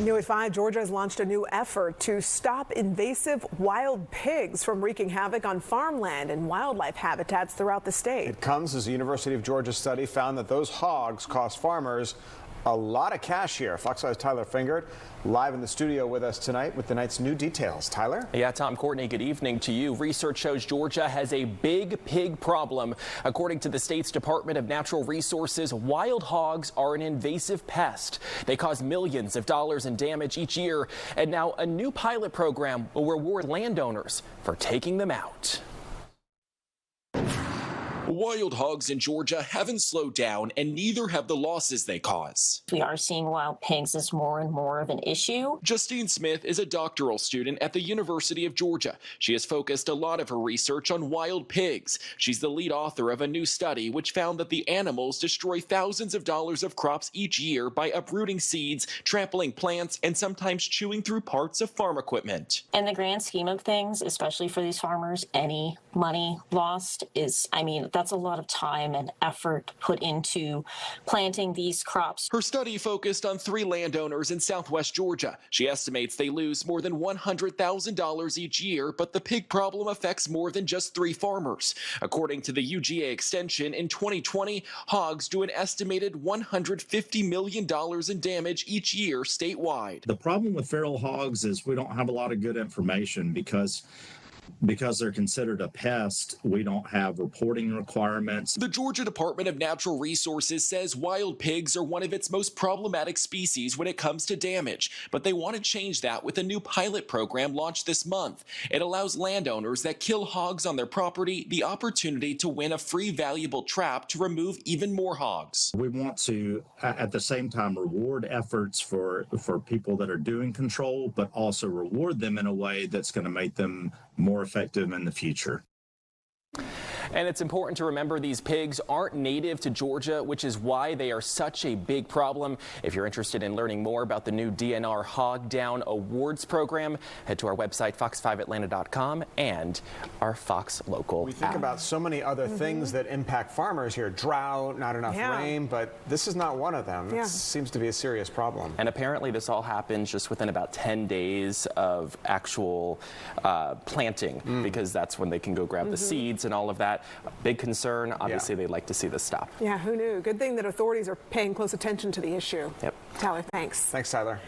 New at 5, Georgia has launched a new effort to stop invasive wild pigs from wreaking havoc on farmland and wildlife habitats throughout the state. It comes as the University of Georgia study found that those hogs cost farmers a lot of cash here. Fox 5's Tyler Fingert live in the studio with us tonight with tonight's new details. Tyler? Yeah, Tom, Courtney, good evening to you. Research shows Georgia has a big pig problem. According to the state's Department of Natural Resources, wild hogs are an invasive pest. They cause millions of dollars in damage each year. And now a new pilot program will reward landowners for taking them out. Wild hogs in Georgia haven't slowed down, and neither have the losses they cause. We are seeing wild pigs as more and more of an issue. Justine Smith is a doctoral student at the University of Georgia. She has focused a lot of her research on wild pigs. She's the lead author of a new study which found that the animals destroy thousands of dollars of crops each year by uprooting seeds, trampling plants, and sometimes chewing through parts of farm equipment. In the grand scheme of things, especially for these farmers, any money lost is, that's a lot of time and effort put into planting these crops. Her study focused on 3 landowners in southwest Georgia. She estimates they lose more than $100,000 each year, but the pig problem affects more than just 3 farmers. According to the UGA extension, in 2020, hogs do an estimated $150 million in damage each year statewide. The problem with feral hogs is we don't have a lot of good information because they're considered a pest. We don't have reporting requirements. The Georgia Department of Natural Resources says wild pigs are one of its most problematic species when it comes to damage, but they want to change that with a new pilot program launched this month. It allows landowners that kill hogs on their property the opportunity to win a free valuable trap to remove even more hogs. We want to, at the same time, reward efforts for people that are doing control, but also reward them in a way that's going to make them more effective in the future. And it's important to remember these pigs aren't native to Georgia, which is why they are such a big problem. If you're interested in learning more about the new DNR Hog Down Awards program, head to our website, fox5atlanta.com, and our Fox Local We think app. about so many other things that impact farmers here. Drought, not enough rain, but this is not one of them. It seems to be a serious problem. And apparently this all happens just within about 10 days of actual planting, because that's when they can go grab the seeds and all of that. A big concern. Obviously, they'd like to see this stop. Yeah, who knew? Good thing that authorities are paying close attention to the issue. Yep. Tyler, thanks. Thanks, Tyler.